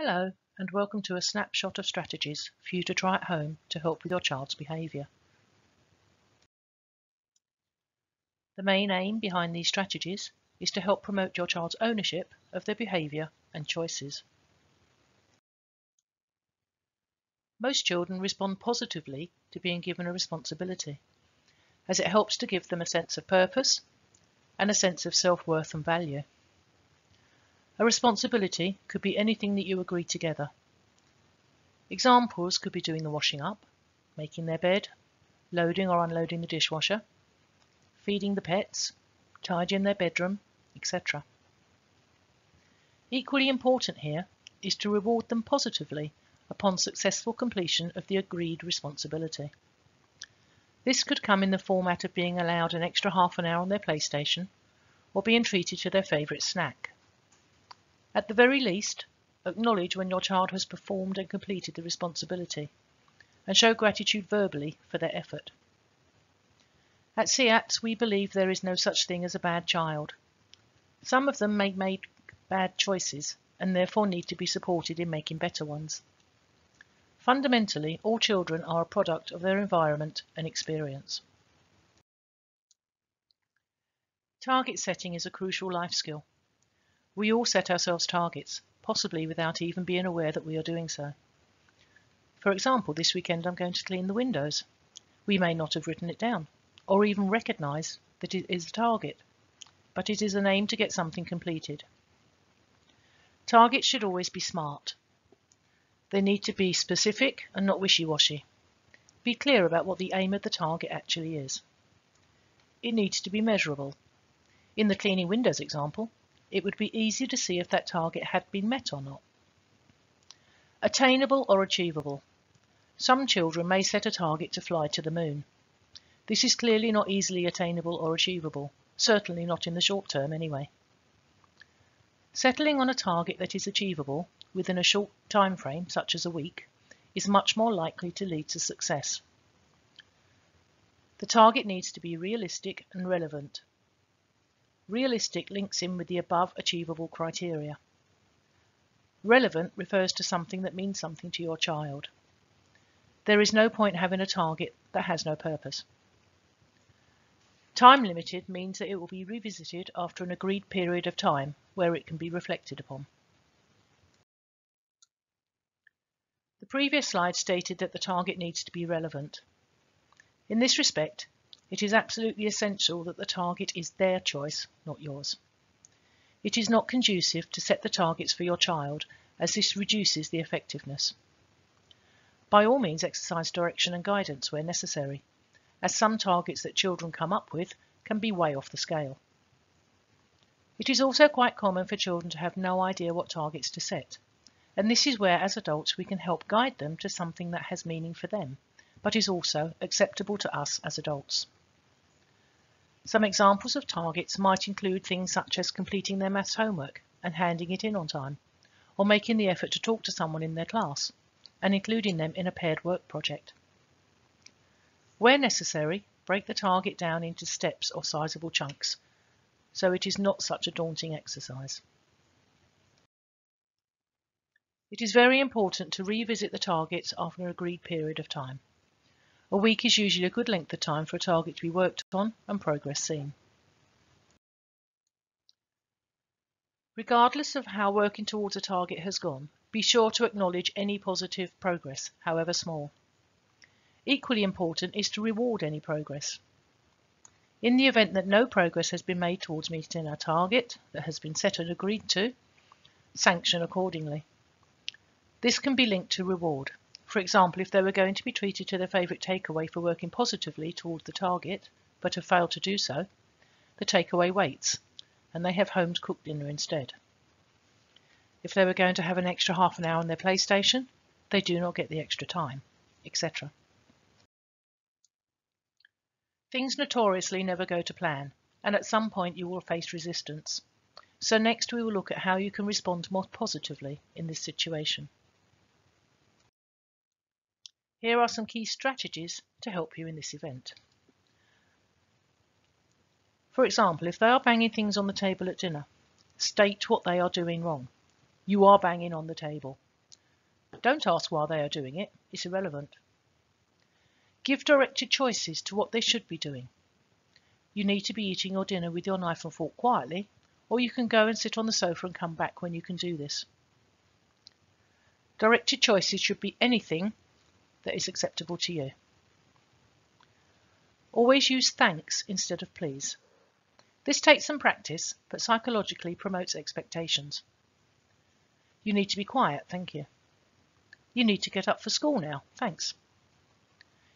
Hello, and welcome to a snapshot of strategies for you to try at home to help with your child's behaviour. The main aim behind these strategies is to help promote your child's ownership of their behaviour and choices. Most children respond positively to being given a responsibility, as it helps to give them a sense of purpose and a sense of self-worth and value. A responsibility could be anything that you agree together. Examples could be doing the washing up, making their bed, loading or unloading the dishwasher, feeding the pets, tidying their bedroom, etc. Equally important here is to reward them positively upon successful completion of the agreed responsibility. This could come in the format of being allowed an extra half an hour on their PlayStation or being treated to their favourite snack. At the very least, acknowledge when your child has performed and completed the responsibility and show gratitude verbally for their effort. At SEATS, we believe there is no such thing as a bad child. Some of them may make bad choices and therefore need to be supported in making better ones. Fundamentally, all children are a product of their environment and experience. Target setting is a crucial life skill. We all set ourselves targets, possibly without even being aware that we are doing so. For example, this weekend I'm going to clean the windows. We may not have written it down, or even recognise that it is a target, but it is an aim to get something completed. Targets should always be SMART. They need to be specific and not wishy-washy. Be clear about what the aim of the target actually is. It needs to be measurable. In the cleaning windows example, it would be easy to see if that target had been met or not. Attainable or achievable. Some children may set a target to fly to the moon. This is clearly not easily attainable or achievable, certainly not in the short term anyway. Settling on a target that is achievable within a short time frame, such as a week, is much more likely to lead to success. The target needs to be realistic and relevant. Realistic links in with the above achievable criteria. Relevant refers to something that means something to your child. There is no point having a target that has no purpose. Time limited means that it will be revisited after an agreed period of time where it can be reflected upon. The previous slide stated that the target needs to be relevant. In this respect, it is absolutely essential that the target is their choice, not yours. It is not conducive to set the targets for your child, as this reduces the effectiveness. By all means, exercise direction and guidance where necessary, as some targets that children come up with can be way off the scale. It is also quite common for children to have no idea what targets to set, and this is where, as adults, we can help guide them to something that has meaning for them, but is also acceptable to us as adults. Some examples of targets might include things such as completing their maths homework and handing it in on time, or making the effort to talk to someone in their class, and including them in a paired work project. Where necessary, break the target down into steps or sizable chunks, so it is not such a daunting exercise. It is very important to revisit the targets after an agreed period of time. A week is usually a good length of time for a target to be worked on and progress seen. Regardless of how working towards a target has gone, be sure to acknowledge any positive progress, however small. Equally important is to reward any progress. In the event that no progress has been made towards meeting our target that has been set and agreed to, sanction accordingly. This can be linked to reward. For example, if they were going to be treated to their favourite takeaway for working positively towards the target, but have failed to do so, the takeaway waits, and they have home-cooked dinner instead. If they were going to have an extra half an hour on their PlayStation, they do not get the extra time, etc. Things notoriously never go to plan, and at some point you will face resistance. So next we will look at how you can respond more positively in this situation. Here are some key strategies to help you in this event. For example, if they are banging things on the table at dinner, state what they are doing wrong. You are banging on the table. Don't ask why they are doing it, it's irrelevant. Give directed choices to what they should be doing. You need to be eating your dinner with your knife and fork quietly, or you can go and sit on the sofa and come back when you can do this. Directed choices should be anything that is acceptable to you. Always use thanks instead of please. This takes some practice, but psychologically promotes expectations. You need to be quiet, thank you. You need to get up for school now, thanks.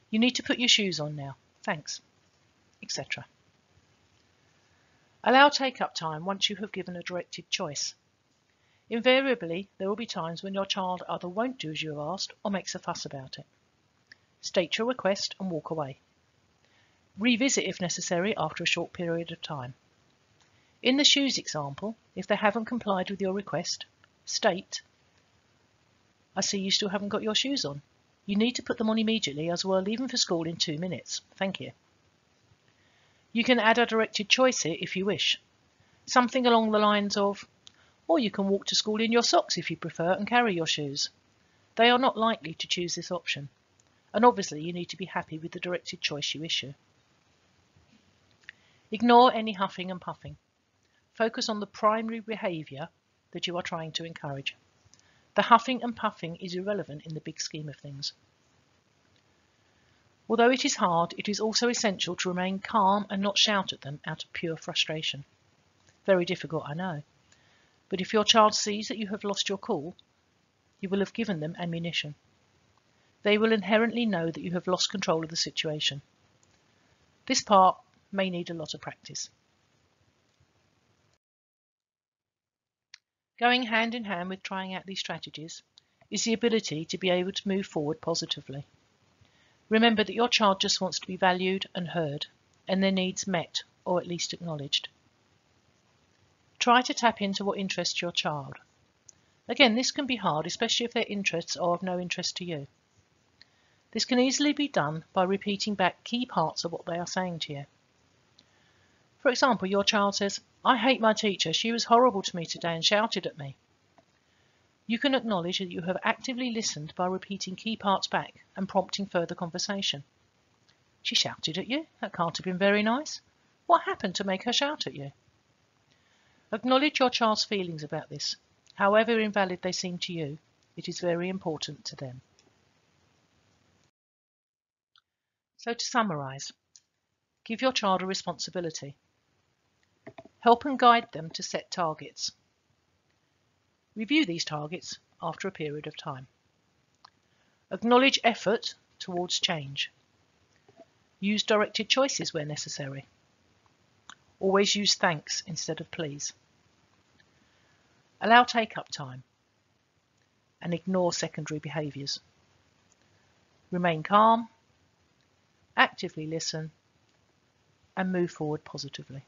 You need to put your shoes on now, thanks, etc. Allow take-up time once you have given a directed choice. Invariably, there will be times when your child either won't do as you have asked or makes a fuss about it. State your request and walk away. Revisit if necessary after a short period of time. In the shoes example, if they haven't complied with your request, state, I see you still haven't got your shoes on. You need to put them on immediately as we're leaving for school in 2 minutes. Thank you. You can add a directed choice here if you wish. Something along the lines of, or you can walk to school in your socks if you prefer and carry your shoes. They are not likely to choose this option, and obviously you need to be happy with the directed choice you issue. Ignore any huffing and puffing. Focus on the primary behaviour that you are trying to encourage. The huffing and puffing is irrelevant in the big scheme of things. Although it is hard, it is also essential to remain calm and not shout at them out of pure frustration. Very difficult, I know. But if your child sees that you have lost your cool, you will have given them ammunition. They will inherently know that you have lost control of the situation. This part may need a lot of practice. Going hand in hand with trying out these strategies is the ability to be able to move forward positively. Remember that your child just wants to be valued and heard, and their needs met, or at least acknowledged. Try to tap into what interests your child. Again, this can be hard, especially if their interests are of no interest to you. This can easily be done by repeating back key parts of what they are saying to you. For example, your child says, I hate my teacher, she was horrible to me today and shouted at me. You can acknowledge that you have actively listened by repeating key parts back and prompting further conversation. She shouted at you? That can't have been very nice. What happened to make her shout at you? Acknowledge your child's feelings about this. However invalid they seem to you, it is very important to them. So to summarise, give your child a responsibility. Help and guide them to set targets. Review these targets after a period of time. Acknowledge effort towards change. Use directed choices where necessary. Always use thanks instead of please. Allow take-up time and ignore secondary behaviours. Remain calm, actively listen, and move forward positively.